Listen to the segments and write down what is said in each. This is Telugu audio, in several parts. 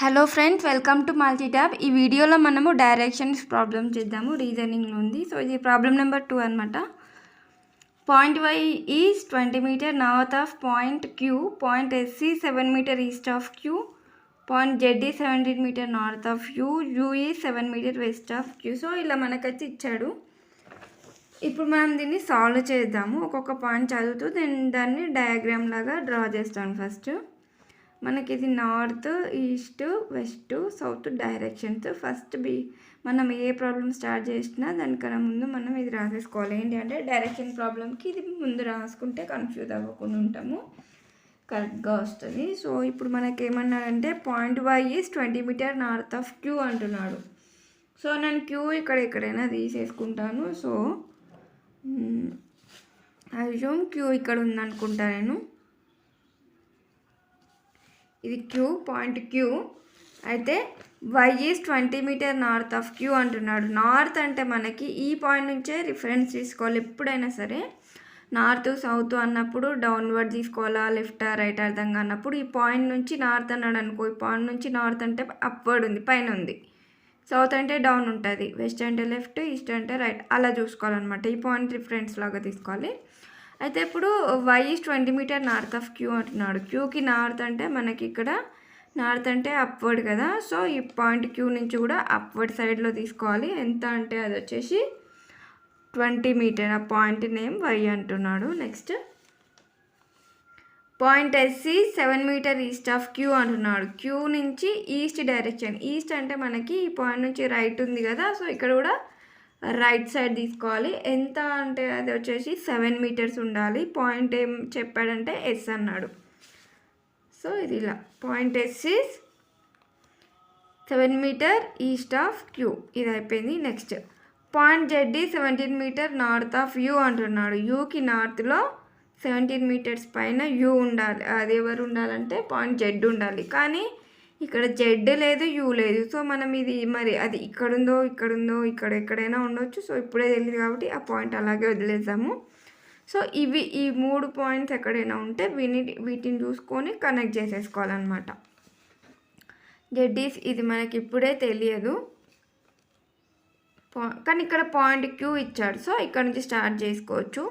Hello friends, welcome to Multitab. ఈ వీడియోలో మనము డైరెక్షన్స్ ప్రాబ్లం చేద్దాము. రీజనింగ్లో ఉంది. సో ఇది ప్రాబ్లం నెంబర్ 2 అనమాట. Point Y is 20 metre north of point Q, point S is 7 metre east of Q, point Z is 17 metre north of U, U is 7 metre west of Q. So ఇలా మనకైతే ఇచ్చాడు. ఇప్పుడు మనం దీన్ని సాల్వ్ చేద్దాము. ఒక్కొక్క పాయింట్ చదువుతూ దాన్ని డయాగ్రామ్ లాగా డ్రా చేస్తాను. ఫస్ట్ మనకి ఇది north, east, west, south directions. First మనం ఏ ప్రాబ్లం స్టార్ట్ చేసినా దానికన్నా ముందు మనం ఇది రాసేసుకోవాలి. ఏంటి అంటే డైరెక్షన్ ప్రాబ్లంకి ఇది ముందు రాసుకుంటే కన్ఫ్యూజ్ అవ్వకుండా ఉంటాము, కరెక్ట్గా వస్తుంది. సో ఇప్పుడు మనకి ఏమన్నాడంటే point Y is 20 metre north of Q అంటున్నాడు. సో నేను క్యూ ఎక్కడైనా తీసేసుకుంటాను. సో అజ్యూమ్ క్యూ ఇక్కడ ఉందనుకుంటా నేను. ఇది క్యూ, పాయింట్ క్యూ. అయితే Y is 20 metre north of Q అంటున్నాడు. నార్త్ అంటే మనకి ఈ పాయింట్ నుంచే రిఫరెన్స్ తీసుకోవాలి. ఎప్పుడైనా సరే నార్త్ సౌత్ అన్నప్పుడు డౌన్వర్డ్ తీసుకోవాలా, లెఫ్ట్ రైట్ అర్థం కానప్పుడు ఈ పాయింట్ నుంచి నార్త్ అన్నాడు అనుకో, ఈ పాయింట్ నుంచి నార్త్ అంటే అప్వర్డ్ ఉంది, పైన ఉంది. సౌత్ అంటే డౌన్ ఉంటుంది, వెస్ట్ అంటే లెఫ్ట్, ఈస్ట్ అంటే రైట్, అలా చూసుకోవాలన్నమాట. ఈ పాయింట్ రిఫరెన్స్ లాగా తీసుకోవాలి. అయితే ఇప్పుడు Y is 20 metre north of Q అంటున్నాడు. క్యూకి నార్త్ అంటే మనకి ఇక్కడ నార్త్ అంటే అప్వర్డ్ కదా. సో ఈ పాయింట్ క్యూ నుంచి కూడా అప్వర్డ్ సైడ్లో తీసుకోవాలి. ఎంత అంటే అది వచ్చేసి 20 మీటర్. ఆ పాయింట్ నేమ్ వై అంటున్నాడు. Next point S is 7 metre east of Q అంటున్నాడు. క్యూ నుంచి ఈస్ట్ డైరెక్షన్. ఈస్ట్ అంటే మనకి ఈ పాయింట్ నుంచి రైట్ ఉంది కదా. సో ఇక్కడ కూడా రైట్ సైడ్ తీసుకోవాలి. ఎంత అంటే అది వచ్చేసి 7 మీటర్స్ ఉండాలి. పాయింట్ ఏం చెప్పాడంటే ఎస్ అన్నాడు. సో ఇది ఇలా point S is 7 metre east of Q. ఇది అయిపోయింది. Next point Z is 17 metre north of U అంటున్నాడు. యూకి నార్త్లో 17 మీటర్స్ పైన యూ ఉండాలి. అది ఎవరు ఉండాలంటే పాయింట్ జెడ్ ఉండాలి. కానీ ఇక్కడ జెడ్ లేదు, యూ లేదు. సో మనం ఇది మరి అది ఇక్కడుందో ఇక్కడ ఎక్కడైనా ఉండొచ్చు. సో ఇప్పుడే తెలియదు కాబట్టి ఆ పాయింట్ అలాగే వదిలేద్దాము. సో ఈ 3 పాయింట్స్ ఎక్కడైనా ఉంటే వీటిని చూసుకొని కనెక్ట్ చేసేసుకోవాలన్నమాట. జెడ్డీస్ ఇది మనకి ఇప్పుడే తెలియదు, కానీ ఇక్కడ పాయింట్ క్యూ ఇచ్చాడు. సో ఇక్కడ నుంచి స్టార్ట్ చేసుకోవచ్చు.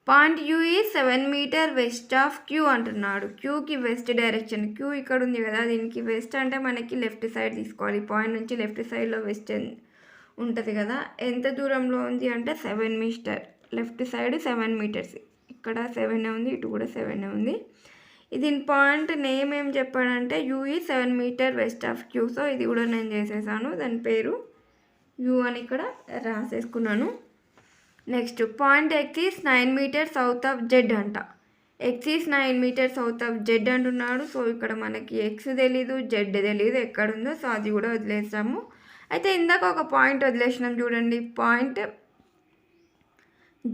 Point you is 7 metre west of Q అంటున్నాడు. క్యూకి వెస్ట్ డైరెక్షన్. క్యూ ఇక్కడ ఉంది కదా, దీనికి వెస్ట్ అంటే మనకి లెఫ్ట్ సైడ్ తీసుకోవాలి. పాయింట్ నుంచి లెఫ్ట్ సైడ్లో వెస్ట్ ఉంటుంది కదా. ఎంత దూరంలో ఉంది అంటే 7 మీటర్. Left side 7 metres. ఇక్కడ 7 ఉంది, ఇటు కూడా 7 ఉంది. దీని పాయింట్ నేమ్ ఏం చెప్పాడంటే U is 7 metre west of Q. So ఇది కూడా నేను చేసేసాను. దాని పేరు యూ అని ఇక్కడ రాసేసుకున్నాను. Next point X is 9 metre south of Z అంట. X is 9 metre south of Z అంటున్నాడు. సో ఇక్కడ మనకి ఎక్స్ తెలీదు, జెడ్ తెలీదు ఎక్కడుందో. సో అది కూడా వదిలేస్తాము. అయితే ఇందాక ఒక పాయింట్ వదిలేసినాం చూడండి. Point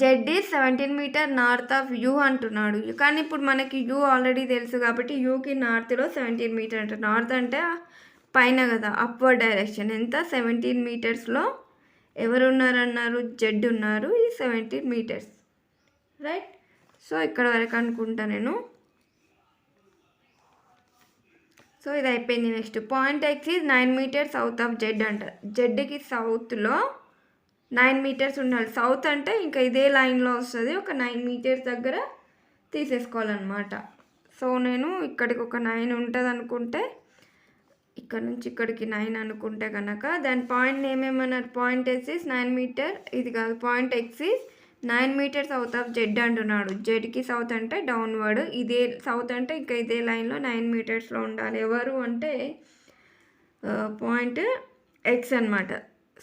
Z is 17 metre north of U అంటున్నాడు. కానీ ఇప్పుడు మనకి యూ ఆల్రెడీ తెలుసు కాబట్టి యూకి నార్త్లో 17 మీటర్ అంట. నార్త్ అంటే పైన కదా, అప్వర్డ్ డైరెక్షన్. ఎంత 17 మీటర్స్లో ఎవరు ఉన్నారన్నారు, జెడ్ ఉన్నారు. ఇది 17 మీటర్స్, రైట్. సో ఇక్కడ వరకు అనుకుంటా నేను. సో ఇది అయిపోయింది. Next point X is 9 metre south of Z అంట. జెడ్కి సౌత్లో 9 మీటర్స్ ఉండాలి. సౌత్ అంటే ఇంకా ఇదే లైన్లో వస్తుంది. ఒక 9 మీటర్స్ దగ్గర తీసేసుకోవాలన్నమాట. సో నేను ఇక్కడికి ఒక 9 ఉంటుంది అనుకుంటే, ఇక్కడ నుంచి ఇక్కడికి 9 అనుకుంటే కనుక దాని పాయింట్ ఏమేమన్నారు, పాయింట్ ఎస్ ఈస్ 9 మీటర్. ఇది కాదు, point X is 9 metre south of Z అంటున్నాడు. జెడ్కి సౌత్ అంటే డౌన్వర్డ్, ఇదే సౌత్ అంటే ఇంకా ఇదే లైన్లో 9 మీటర్స్లో ఉండాలి. ఎవరు అంటే పాయింట్ ఎక్స్ అనమాట.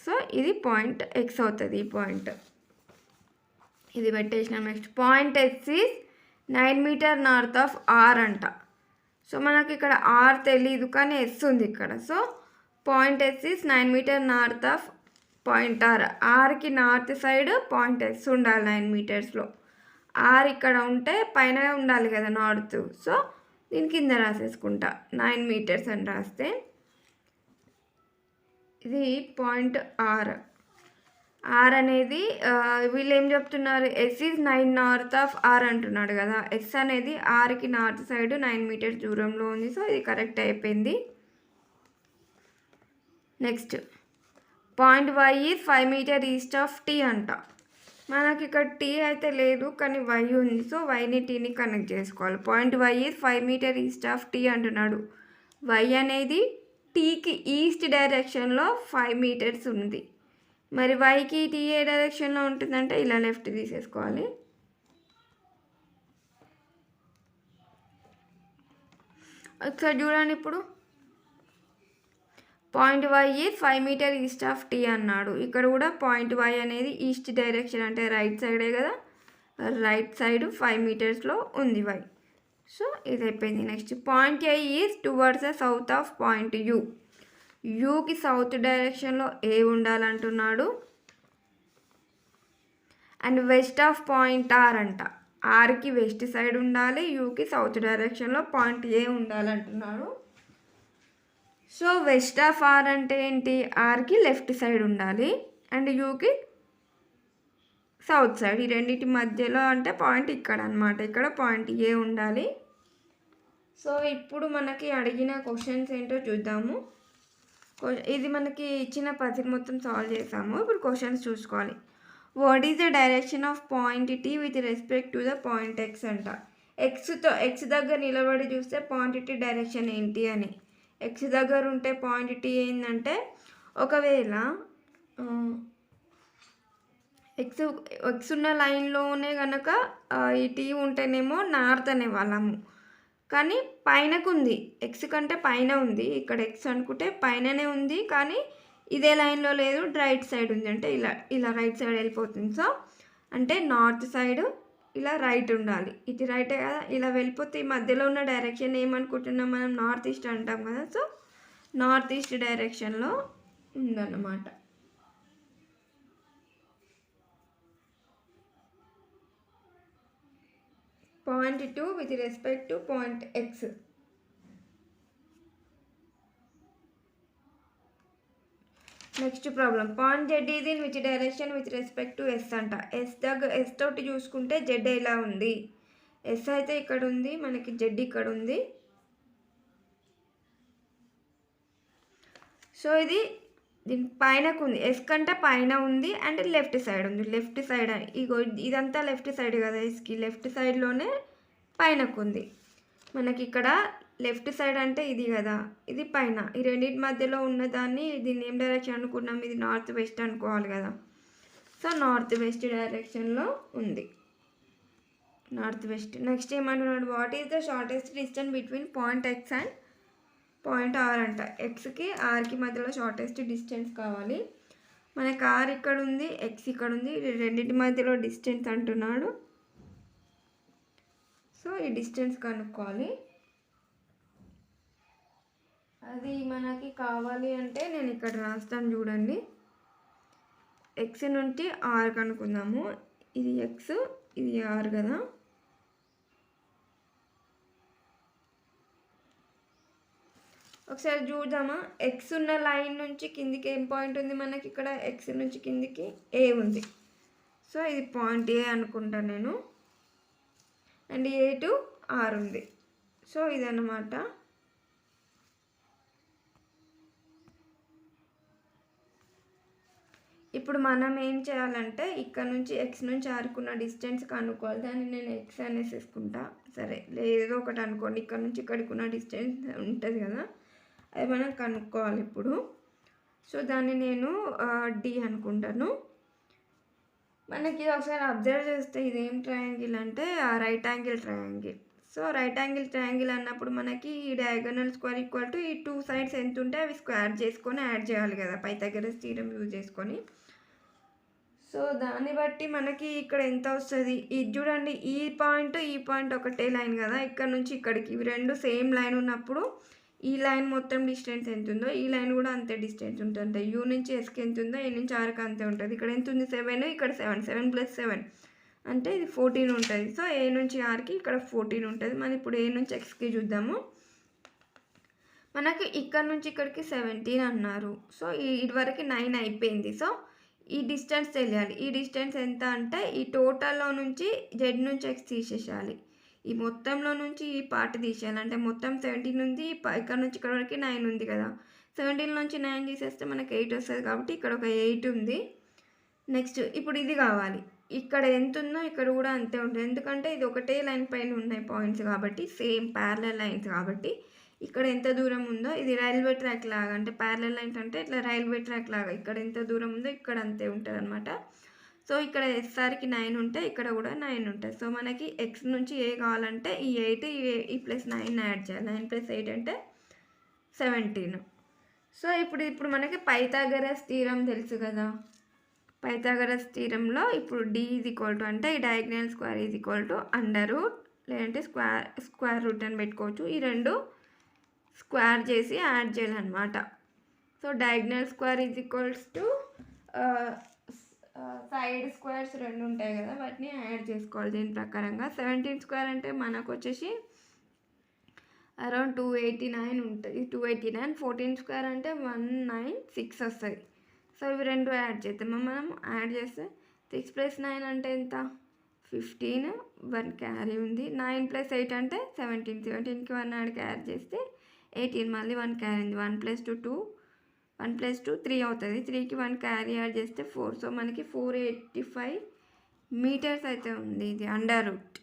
సో ఇది పాయింట్ ఎక్స్ అవుతుంది. ఈ పాయింట్ ఇది పెట్టేసినాం. Next point X is 9 meter north of R అంట. సో మనకి ఇక్కడ ఆర్ తెలీదు కానీ ఎస్ ఉంది ఇక్కడ. So point S is 9 meter north of point R. ఆర్కి నార్త్ సైడ్ పాయింట్ ఎస్ ఉండాలి 9 మీటర్స్లో. ఆర్ ఇక్కడ ఉంటే పైన ఉండాలి కదా నార్త్. సో దీని కింద రాసేసుకుంటా 9 మీటర్స్ అని రాస్తే ఇది పాయింట్ ఆర్. ఆర్ అనేది వీళ్ళు ఏం చెప్తున్నారు, S is 9 north of R అంటున్నాడు కదా. ఎస్ అనేది ఆర్కి నార్త్ సైడ్ 9 మీటర్స్ దూరంలో ఉంది. సో ఇది కరెక్ట్ అయిపోయింది. Next point Y is 5 metre east of T అంట. మనకి ఇక్కడ టీ అయితే లేదు కానీ వై ఉంది. సో వైని టీని కనెక్ట్ చేసుకోవాలి. Point Y is 5 metre east of T అంటున్నాడు. వై అనేది టీకి ఈస్ట్ డైరెక్షన్లో 5 మీటర్స్ ఉంది. మరి వైకి టీ ఏ డైరెక్షన్లో ఉంటుందంటే ఇలా లెఫ్ట్ తీసేసుకోవాలి. ఒకసారి చూడండి, ఇప్పుడు point Y is 5 metre east of T అన్నాడు. ఇక్కడ కూడా పాయింట్ వై అనేది ఈస్ట్ డైరెక్షన్ అంటే రైట్ సైడే కదా, రైట్ సైడ్ 5 మీటర్స్లో ఉంది వై. సో ఇది అయిపోయింది. Next point A is towards the south of point U. యూకి సౌత్ డైరెక్షన్లో ఏ ఉండాలంటున్నాడు. And west of point R అంట. ఆర్కి వెస్ట్ సైడ్ ఉండాలి, యూకి సౌత్ డైరెక్షన్లో పాయింట్ ఏ ఉండాలంటున్నాడు. సో వెస్ట్ ఆఫ్ ఆర్ అంటే ఏంటి, ఆర్కి లెఫ్ట్ సైడ్ ఉండాలి అండ్ యూకి సౌత్ సైడ్. ఈ రెండింటి మధ్యలో అంటే పాయింట్ ఇక్కడ అనమాట, ఇక్కడ పాయింట్ ఏ ఉండాలి. సో ఇప్పుడు మనకి అడిగిన క్వశ్చన్స్ ఏంటో చూద్దాము. ఇది మనకి ఇచ్చిన పజిల్ మొత్తం సాల్వ్ చేసాము. ఇప్పుడు క్వశ్చన్స్ చూసుకోవాలి. What is the direction of point T with respect to the point X అంట. ఎక్స్ దగ్గర నిలబడి చూస్తే పాయింట్ టీ డైరెక్షన్ ఏంటి అని. ఎక్స్ దగ్గర ఉంటే పాయింట్ టీ ఏంటంటే, ఒకవేళ ఎక్స్ ఉన్న లైన్లోనే కనుక ఈ టీ ఉంటేనేమో నార్త్ అనేవాళ్ళము, కానీ పైనకు ఉంది, ఎక్స్ కంటే పైన ఉంది. ఇక్కడ ఎక్స్ అనుకుంటే పైననే ఉంది కానీ ఇదే లైన్లో లేదు, రైట్ సైడ్ ఉంది. అంటే ఇలా రైట్ సైడ్ వెళ్ళిపోతుంది. సో అంటే నార్త్ సైడ్ ఇలా రైట్ ఉండాలి. ఇది రైటే కదా, ఇలా వెళ్ళిపోతే ఈ మధ్యలో ఉన్న డైరెక్షన్ ఏమనుకుంటున్నాం మనం, నార్త్ ఈస్ట్ అంటాం కదా. సో నార్త్ ఈస్ట్ డైరెక్షన్లో ఉందన్నమాట. Point 2 with respect to point X. Next problem. Point Z is in which direction with respect to S అంట. ఎస్ తోటి చూసుకుంటే జెడ్ ఎలా ఉంది, ఎస్ అయితే ఇక్కడ ఉంది, మనకి జెడ్ ఇక్కడ ఉంది. సో ఇది దీని పైనకు ఉంది, ఎస్ కంటే పైన ఉంది అండ్ లెఫ్ట్ సైడ్ ఉంది. లెఫ్ట్ సైడ్ ఇగో ఇదంతా లెఫ్ట్ సైడ్ కదా, ఎస్కి లెఫ్ట్ సైడ్లోనే పైనకు ఉంది. మనకి ఇక్కడ లెఫ్ట్ సైడ్ అంటే ఇది కదా, ఇది పైన. ఈ రెండింటి మధ్యలో ఉన్నదాన్ని దీన్ని ఏం డైరెక్షన్ అనుకున్నాం, ఇది నార్త్ వెస్ట్ అనుకోవాలి కదా. సో నార్త్ వెస్ట్ డైరెక్షన్లో ఉంది, నార్త్ వెస్ట్. నెక్స్ట్ ఏమంటున్నాడు, what is the shortest distance between point X and point R అంట. ఎక్స్కి ఆర్కి మధ్యలో షార్టెస్ట్ డిస్టెన్స్ కావాలి. మనకి ఆర్ ఇక్కడ ఉంది, ఎక్స్ ఇక్కడ ఉంది, రెండింటి మధ్యలో డిస్టెన్స్ అంటున్నాడు. సో ఈ డిస్టెన్స్ కనుక్కోవాలి. అది మనకి కావాలి అంటే నేను ఇక్కడ రాస్తాను చూడండి. ఎక్స్ నుండి ఆర్ కనుక్కుందాము. ఇది ఎక్స్, ఇది ఆర్ కదా. ఒకసారి చూద్దామా. ఎక్స్ ఉన్న లైన్ నుంచి కిందికి ఏం పాయింట్ ఉంది మనకి, ఇక్కడ ఎక్స్ నుంచి కిందికి ఏ ఉంది. సో ఇది పాయింట్ ఏ అనుకుంటా నేను. అండ్ ఏ టు ఆర్ ఉంది. సో ఇదన్నమాట. ఇప్పుడు మనం ఏం చేయాలంటే ఇక్కడ నుంచి ఎక్స్ నుంచి ఆరుకున్న డిస్టెన్స్ కనుక్కోవాలి. దాన్ని నేను ఎక్స్ అనేసేసుకుంటా. సరే, లేదో ఒకటి అనుకోండి, ఇక్కడ నుంచి ఇక్కడికి ఉన్న డిస్టెన్స్ ఉంటుంది కదా, అది మనం కనుక్కోవాలి ఇప్పుడు. సో దాన్ని నేను డి అనుకుంటాను. మనకి ఒకసారి అబ్జర్వ్ చేస్తే ఇదేం ట్రయాంగిల్ అంటే right angle triangle. So right angle triangle అన్నప్పుడు మనకి ఈ డయాగోనల్ స్క్వేర్ ఈక్వల్ టు ఈ 2 సైడ్స్ ఎంత ఉంటే అవి స్క్వేర్ చేసుకొని యాడ్ చేయాలి కదా, పైథాగరస్ థీరం యూజ్ చేసుకొని. సో దాన్ని బట్టి మనకి ఇక్కడ ఎంత వస్తుంది, ఇది చూడండి, ఈ పాయింట్ ఒకటే లైన్ కదా, ఇక్కడ నుంచి ఇక్కడికి ఇవి రెండు సేమ్ లైన్ ఉన్నప్పుడు ఈ లైన్ మొత్తం డిస్టెన్స్ ఎంత ఉందో ఈ లైన్ కూడా అంతే డిస్టెన్స్ ఉంటుంది. యూ నుంచి ఎస్కి ఎంత ఉందో ఏ నుంచి ఆర్కి అంతే ఉంటుంది. ఇక్కడ ఎంత ఉంది 7, ఇక్కడ 7 + 7 అంటే ఇది 14 ఉంటుంది. సో ఏ నుంచి ఆర్కి ఇక్కడ 14 ఉంటుంది. మనం ఇప్పుడు ఏ నుంచి ఎక్స్కి చూద్దాము. మనకి ఇక్కడ నుంచి ఇక్కడికి 17 అన్నారు. సో ఇటువరకు 9 అయిపోయింది. సో ఈ డిస్టెన్స్ తెలియాలి. ఈ డిస్టెన్స్ ఎంత అంటే ఈ టోటల్లో నుంచి జెడ్ నుంచి ఎక్స్ తీసేసేయాలి. ఈ మొత్తంలో నుంచి ఈ పార్ట్ తీసేయాలి. అంటే మొత్తం 17 ఉంది. ఇక్కడ నుంచి ఇక్కడ వరకు 9 ఉంది కదా. 17 నుంచి 9 తీసేస్తే మనకి 8 వస్తుంది కాబట్టి ఇక్కడ ఒక 8 ఉంది. నెక్స్ట్ ఇప్పుడు ఇది కావాలి. ఇక్కడ ఎంత ఉందో ఇక్కడ కూడా అంతే ఉంటుంది. ఎందుకంటే ఇది ఒకటే లైన్ పైన ఉన్నాయి పాయింట్స్ కాబట్టి, సేమ్ ప్యారలల్ లైన్స్ కాబట్టి ఇక్కడ ఎంత దూరం ఉందో ఇది రైల్వే ట్రాక్ లాగా, అంటే ప్యారలల్ లైన్స్ అంటే ఇట్లా రైల్వే ట్రాక్ లాగా ఇక్కడ ఎంత దూరం ఉందో ఇక్కడ అంతే ఉంటుంది అనమాట. సో ఇక్కడ ఎస్ఆర్కి 9 ఉంటే ఇక్కడ కూడా 9 ఉంటుంది. సో మనకి ఎక్స్ నుంచి ఏ కావాలంటే ఈ 8 ఈ ప్లస్ 9 యాడ్ చేయాలి. 9 + 8 అంటే 17. సో ఇప్పుడు మనకి పైథాగరస్ థీరం తెలుసు కదా. పైథాగరస్ థీరంలో ఇప్పుడు d = అంటే ఈ డయాగ్నల్ స్క్వేర్ √ లేదంటే స్క్వేర్ రూట్ అని పెట్టుకోవచ్చు. ఈ రెండు స్క్వేర్ చేసి యాడ్ చేయాలన్నమాట. So diagonal square side squares రెండు ఉంటాయి కదా, వాటిని యాడ్ చేసుకోవాలి దీని ప్రకారంగా. 17 స్క్వేర్ అంటే మనకు వచ్చేసి అరౌండ్ 289 ఉంటుంది. 289. 14 స్క్వేర్ అంటే 196 వస్తుంది. సో ఇవి రెండు యాడ్ చేద్దాము. మనం యాడ్ చేస్తే 6 + 9 అంటే ఎంత? 15. 1 క్యారీ ఉంది. 9 + 8 అంటే 17. 17కి 1 యాడ్ క్యారీ చేస్తే 18. మళ్ళీ 1 క్యారీ ఉంది. 1 + 2 2, 1 + 2 3 అవుతుంది. 3కి 1 క్యారీ యాడ్ చేస్తే 4. సో మనకి 485 మీటర్స్ అయితే ఉంది ఇది అండర్ రూట్.